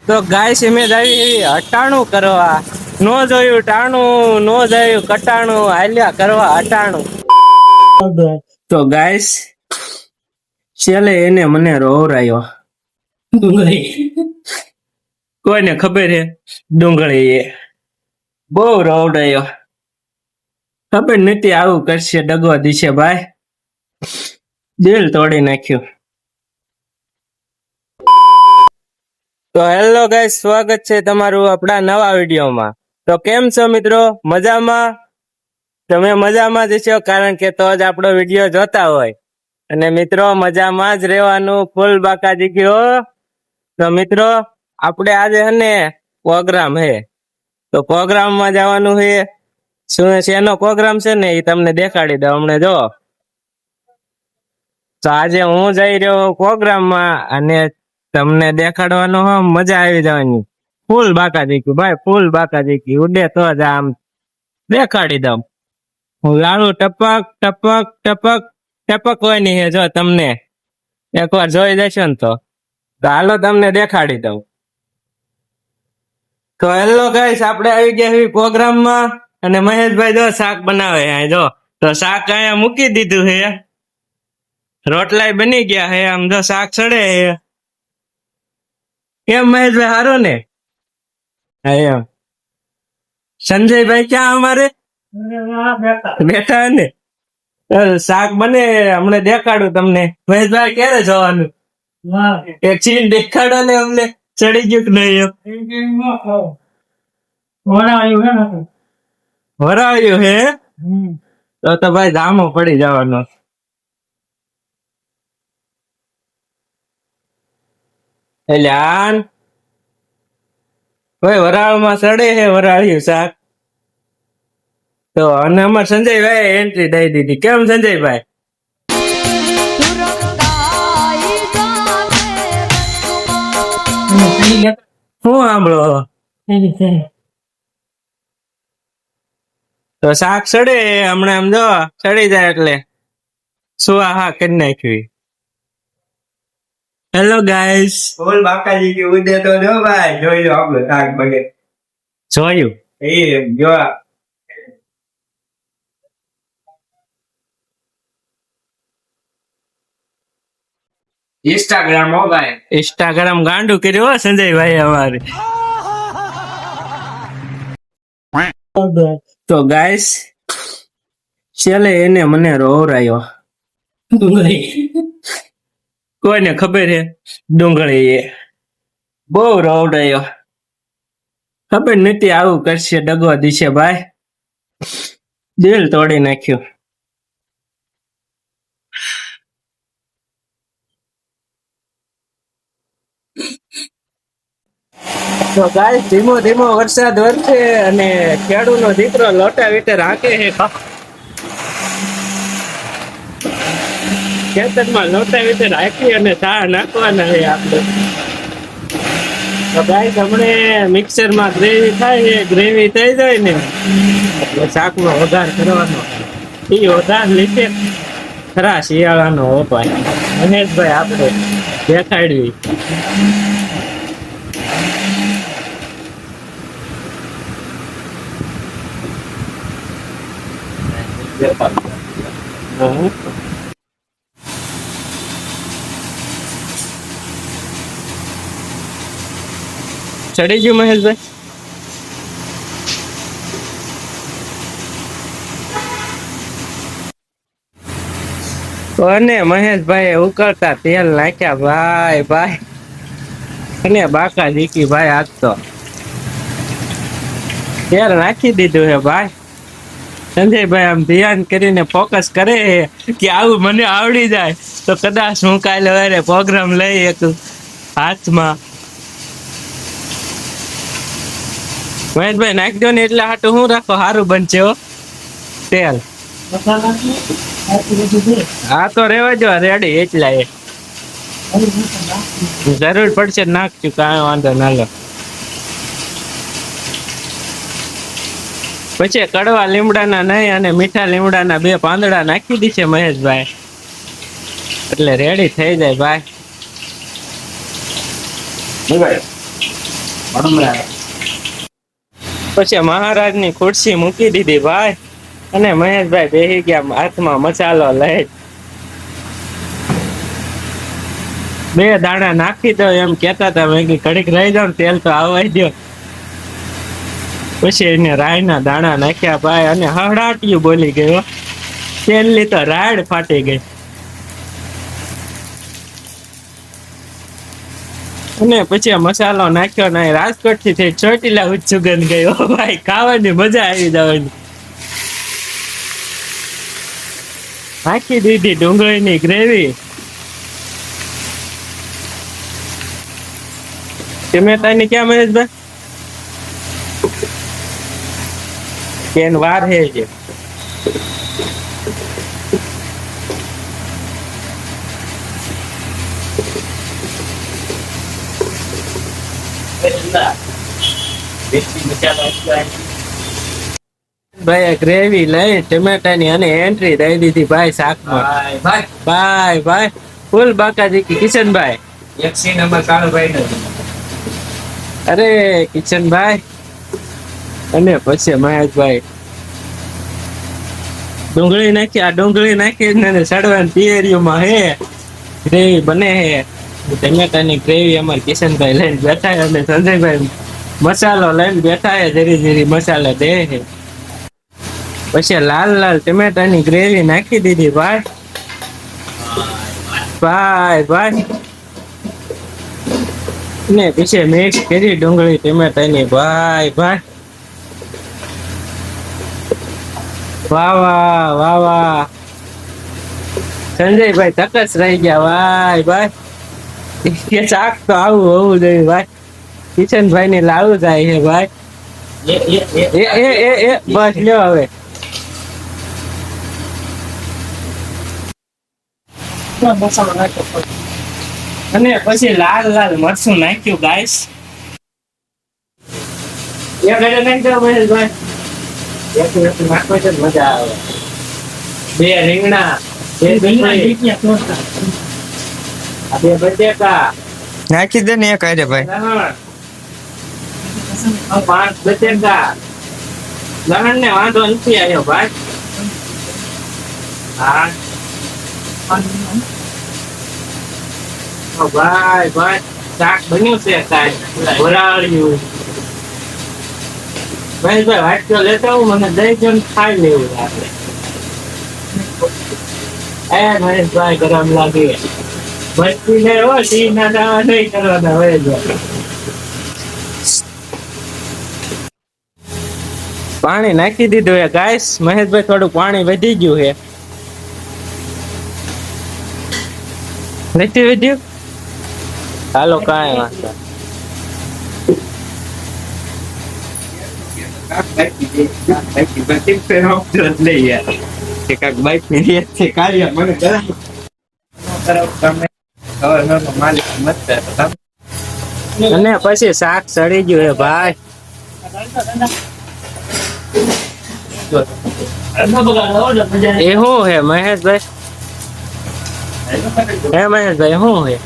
તો ગાય સિમે જાવી હટાણું કરવા નો જોયું ટાણું નો જોયું કટાણું હાલ્યા કરવા હટાણું. તો ગાઈસ છેલ્લે એને મને રોવરાયો કોઈને ખબર હે ડુંગળી એ બહુ રોવરાયો ખબર નથી આવું કરશે ડગો દીશે ભાઈ દિલ તોડી નાખ્યું. તો હેલો ગાઈસ સ્વાગત છે તમારું આપણા નવા વિડીયોમાં. તો કેમ છો મિત્રો? મજામાં? તમે મજામાં જ છો કારણ કે તો જ આપણો વિડીયો જોતા હોય. અને મિત્રો મજામાં જ રહેવાનું ફૂલ બાકાજી ગયો. તો મિત્રો આપણે આજે હને પ્રોગ્રામ હે તો પ્રોગ્રામમાં જવાનું છે. શું શેનો પ્રોગ્રામ છે ને એ તમને દેખાડી દઉં હમણાં જો. તો આજે હું જઈ રહ્યો પ્રોગ્રામમાં અને તમને દેખાડવાનો મજા આવી જવાની. ફૂલ બાકાજી ભાઈ ફૂલ બાકાજી ઉડે તો જ આમ દેખાડી દઉં. હું લાડુ ટપક ટપક ટપક ટપકવાની છે જો તમને એકવાર જોઈ જશો ને તો હાલો તમને દેખાડી દઉં. તો હેલો ગાઈસ આપણે આવી ગયા છીએ પ્રોગ્રામમાં અને મહેશભાઈ જો શાક બનાવે જો. તો શાક અહીંયા મૂકી દીધું છે, રોટલાય બની ગયા છે, આમ જો શાક સડે છે. કેમ મહેશભાઈ હારું ને? એમ સંજયભાઈ ક્યાં અમારે બેઠા ને શાક બને હમણાં દેખાડું તમને. મહેશભાઈ ક્યારે જવાનું? એક સીન દેખાડો ને અમને ચડી ગયું કે નહીં? વરાવ્યું હે તો ભાઈ ધામો પડી જવાનો. એટલે આન ભાઈ વરાળમાં સડે છે વરાળ્યું શાક. તો અને અમાર સંજયભાઈ એન્ટ્રી દઈ દીધી. કેમ સંજયભાઈ? શું સાંભળો? તો શાક સડે હમણાં આમ જો સડી જાય એટલે સુવા હા કરી નાખ્યું. હેલો ગાઈસ બોલ બાકાજી કે ઉદે તો જો ભાઈ જોઈ લો આપણો શાક બને. જોયું એ જો ઇન્સ્ટાગ્રામ હો ભાઈ ઇન્સ્ટાગ્રામ ગાંડું કર્યું હો સંજયભાઈ અમારે. તો ગાઈસ છેલ્લે એને મને રોવરાયો કોઈને ખબર હે ડુંગળી એ બહુ રોવરાયો ખબર નથી આવું કરશે ડગો દીશે ભાઈ દિલ તોડી નાખ્યું. તો ગાઈસ ધીમો ધીમો વરસાદ વરસે અને ખેડૂનો દીકરો લોટા વીટે રાખે છે ખેતરમાં લોટા વીટે રાખી અને ચા નાખવાના છે આપણે. તો ગાઈસ હમણે મિક્સરમાં ગ્રેવી થાય છે, ગ્રેવી થઈ જાય ને એટલે શાકનો વઘાર કરવાનો. એ વઘાર લીધે ખરા શિયાળાનો વપાય. મહેશભાઈ આપણે દેખાડવી. ચડી ગયું મહેશભાઈ? અને મહેશભાઈ ઉકળતા તેલ નાખ્યા ભાઈ ભાઈ અને બાકા દીકી ભાઈ આજ તો તેલ નાખી દીધું હે ભાઈ. સંજયભાઈ આમ ધ્યાન કરીને ફોકસ કરે કે આવું મને આવડી જાય તો કદાચ હું કાલે વારે પ્રોગ્રામ લઈ શકું હાથમાં. મહેશભાઈ નાખી દો ને એટલે હાટું હું રાખો સારું બનશે હો તેલ. હા તો રેવા જો રેડી એટલા એ જરૂર પડશે નાખશું કાંઈ વાંધો ના લો. પછી કડવા લીમડાના નહીં અને મીઠા લીમડાના 2 પાંદડા નાખી દીશે મહેશભાઈ એટલે રેડી થઈ જાય ભાઈ. પછી મહારાજની ખુરશી મૂકી દીધી ભાઈ, અને મહેશભાઈ બેસી ગયા હાથમાં મસાલો લઈ. 2 દાણા નાખી દો એમ કેતા હતા. મેં કીધું ઘડીક રહી જાવ, તેલ તો આવવા દો. પછી એને રાયના દાણા નાખ્યા ભાઈ, અને હળાટિયું બોલી ગયો. તેલની તો રાડ ફાટી ગઈ. અને પછી આ મસાલો નાખ્યો ને રાજકોટ થી ચોટીલા સુગંધ ગયો ભાઈ. ખાવાની મજા આવી જવાની. નાખી દીધી ડુંગળીની ગ્રેવી, ટમેટાની ક્યાં મહેશભાઈ કેન વાર હે છે. ભાઈ ગ્રેવી લઈ ટમેટાની અને એન્ટ્રી દઈ દીધી ભાઈ શાકમાં. ભાઈ ભાઈ ફૂલ બાકાજી કિશનભાઈ. એક સીન અમાર કાળુભાઈ નો. અરે કિશનભાઈ અને પછી મહેશભાઈ ડુંગળી નાખી. આ ડુંગળી નાખી ને સડવાની તૈયારીઓમાં હે ગ્રેવી બને હે. ટમેટાની ગ્રેવી અમારે કિશનભાઈ લઈને બેઠા, અને સંજયભાઈ મસાલો લઈને બેઠા હે. ધીરે ધીરે મસાલો દે હે. પછી લાલ લાલ ટમેટાની ગ્રેવી નાખી દીધી ભાઈ. ભાઈ ભાઈ ને પછી મિક્સ કરી ડુંગળી ટમેટાની. ભાઈ ભાઈ વાહ વાહ વાહ વાહ. સંજયભાઈ તકસ રહી ગયા. ભાઈ ભાઈ શાક તો આવું હોવું જોઈએ ભાઈ. કિશનભાઈ ને લાવું જાય છે ભાઈ. એ બસ લ્યો હવે. અને પછી લાલ લાલ મરચું નાખ્યું ગાઈસ. એક ઘડે નાખી દો મહેશભાઈ. એક નાખો તો મજા આવે. 2 રીંગણા, 2 ડુંગળી, 2 બટેકા નાખી દે ને એક આરે ભાઈ. 5 બટેકા. લહણ ને વાંધો નથી આવ્યો ભાઈ. હા ભાઈ ભાઈ શાક બન્યું છે. કાંઈ વરાળ્યું. મહેશભાઈ વાટકો લેતા હું, મને દઈ જો ખાઈ લેવું આપણે. મહેશભાઈ ગરમ લાગે. મસ્તી ને હો ટી ના દાવા નહીં કરવાના હોય. પાણી નાખી દીધું હે ગાઈસ. મહેશભાઈ થોડું પાણી વધી ગયું હે. નથી વધ્યું? હાલો કાંઈ વાંધો. અને પછી શાક સડી ગયું હે ભાઈ. એ શું હે મહેશભાઈ? હે મહેશભાઈ શું હે?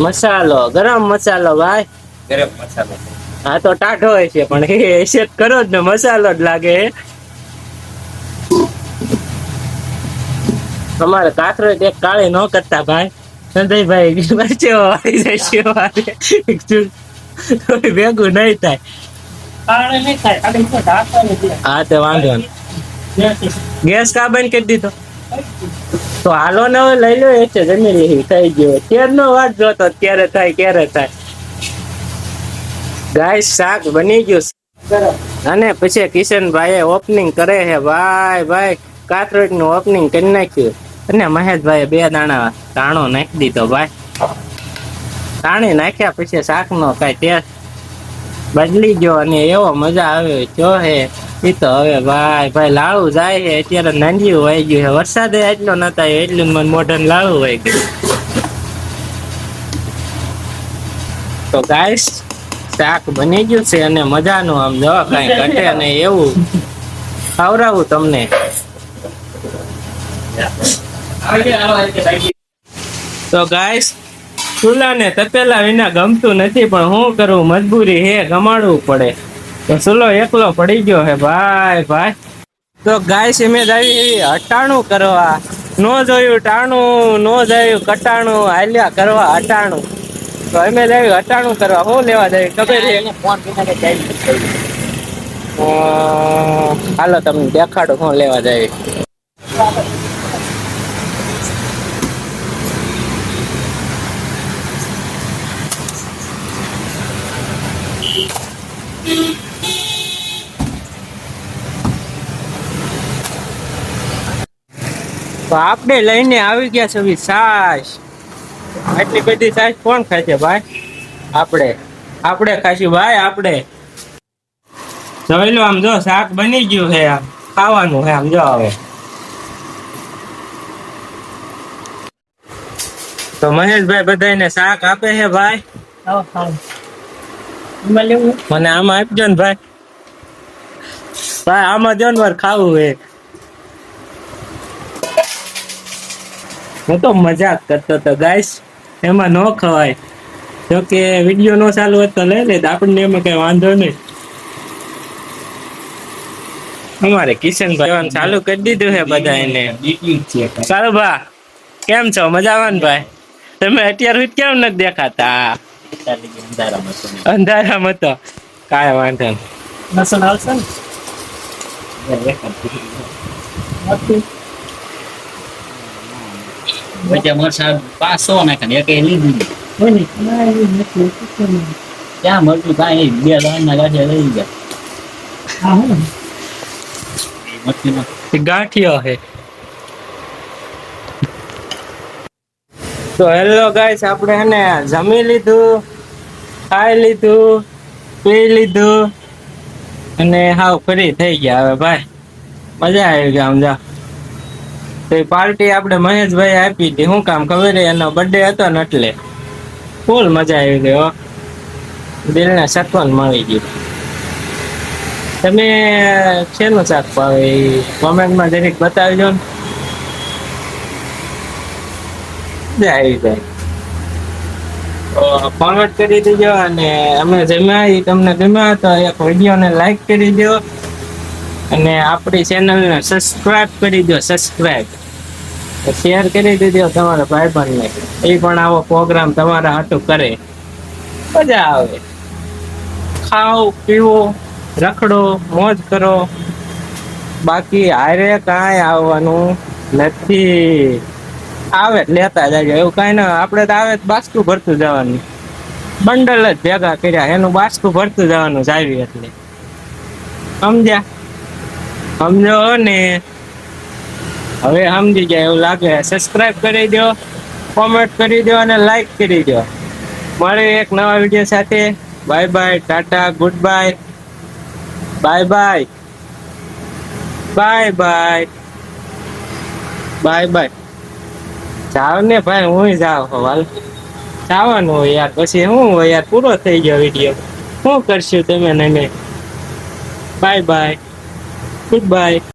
મસાલો, ગરમ મસાલો ભાઈ. ગરમ મસાલો. હા તો ટાઢો હોય છે પણ એ સેટ કરો જ ને મસાલો જ લાગે. અમારે કાથરો એક કાળી ન કરતા ભાઈ. સંજયભાઈ વચ્ચે વાળી જાય છે ભેગું નહીં થાય. હા તો વાંધો નહીં. ગેસ કા બંધ કરી દીધો તો હાલો ને હવે લઈ લો. એ છે જમી રહી થઈ ગયો. ક્યારનો વાત જોતો ક્યારે થાય ક્યારે થાય. ગાઈસ શાક બની ગયું. અને પછી કિશનભાઈ ઓપનિંગ કરે છે ભાઈ. ભાઈ કાથરોટ નું ઓપનિંગ કરી નાખ્યું. અને મહેશભાઈ 2 દાણા તાણો નાખી દીધો ભાઈ. તાણી નાખ્યા પછી શાક નો કઈ ટેસ્ટ બદલી ગયો અને એવો મજા આવ્યો જો હે. એ તો હવે ભાઈ ભાઈ લાળું જાય છે. અત્યારે નાંદિયું વાઈ ગયું છે. વરસાદે એટલો નતા એટલું મને મોઢન લાળું વાઈ ગયું. તો ગાઈસ શાક બની ગયું છે અને મજાનું આમ જો કઈ ઘટે અને એવું ખવડાવું તમને. તો તો ગાઈસ ચૂલાને તપેલા વિના ગમતું નથી, પણ શું કરવું, મજબૂરી હે, ગમાડવું પડે. તો ચૂલો એકલો પડી ગયો હે ભાઈ ભાઈ. તો ગાઈસ અમે આવી હટાણું કરવા, નો જોયું ટાણું, નો જોયું કટાણું, હાલ્યા કરવા હટાણું. તો અમે આવી હટાણું કરવા, શું લેવા જાય ખબર છે? હાલો તમને દેખાડું શું લેવા જાય. તો આપણે લઈને આવી ગયા છે છાશ. આટલી બધી છાશ કોણ ખાય છે ભાઈ? આપણે ખાશું ભાઈ. આપણે જોઈ લો, આમ જો શાક બની ગયું છે, આમ ખાવાનું છે. આમ જો હવે તો મહેશભાઈ બધાને શાક આપે છે ભાઈ. મને આમાં આપજો ને ભાઈ. ભાઈ આમાં જો ને મારે ખાવું છે. હું તો મજાક કરતો હતો ગાઈસ, એમાં ન ખવાય. જો કે વિડીયો નો ચાલુ હોત તો લઈ લે, આપણને એમાં કઈ વાંધો નહીં. અમારે કિશનભાઈ ચાલુ કરી દીધું છે બધા એને. ચાલો ભા, કેમ છો? મજામાં ને ભાઈ? તમે અત્યાર સુધી કેમ નથી દેખાતા? અંધારામાં તો કાંઈ વાંધો નહીં. વરસાદ 500 નાખે એક લીધું ક્યાં મળતું કાંઈ 2 ના ગાંઠિયા લઈ ગયા. ગાંઠિયો હે. તો હેલો ગાઈસ, આપણે એને જમી લીધું, ખાઈ લીધું, પી લીધું અને હાવ ફ્રી થઈ ગયા હવે ભાઈ. મજા આવી ગઈ આમ જા. તો પાર્ટી આપણે મહેશભાઈ આપી હતી. શું કામ ખબર? એનો બર્થડે હતો ને એટલે ફૂલ મજા આવી ગઈ હો. દિલને શકન મળી ગયું. તમે શેનું શાક ભાવે કોમેન્ટમાં જરીક બતાવજો ને. મજા આવી જાય તો કોમેન્ટ કરી દેજો. અને અમે જમ્યા એ તમને ગમ્યા તો એક વિડીયોને લાઈક કરી દો અને આપણી ચેનલને સબસ્ક્રાઇબ કરી દો. સબસ્ક્રાઇબ શેર કરી દીધો તમારા ભાઈબંધને, એ પણ આવો પ્રોગ્રામ તમારા હાટું કરે. મજા આવે. ખાઓ પીવો, રખડો, મોજ કરો. બાકી હારે કાંઈ આવવાનું નથી. આવે લેતા જાય એવું કાંઈ ના. આપણે તો આવે બાસ્કું ભરતું જવાનું. બંડલ જ ભેગા કર્યા, એનું બાસ્કું ભરતું જવાનું જ આવી. એટલે સમજ્યા? સમજો ને? હવે સમજી જાય એવું લાગે. સબસ્ક્રાઇબ કરી દો, કોમેન્ટ કરી દો અને લાઈક કરી દો. મળે એક નવા વિડીયો સાથે. Bye bye, Tata, good bye, bye bye, bye bye, bye bye. જાવ ને ભાઈ, હું જાવ હાલ. જવાનું હોય યાર, પછી શું હોય યાર, પૂરો થઈ ગયો વિડીયો. શું કરશું તમે ને મેં? Bye bye, good bye.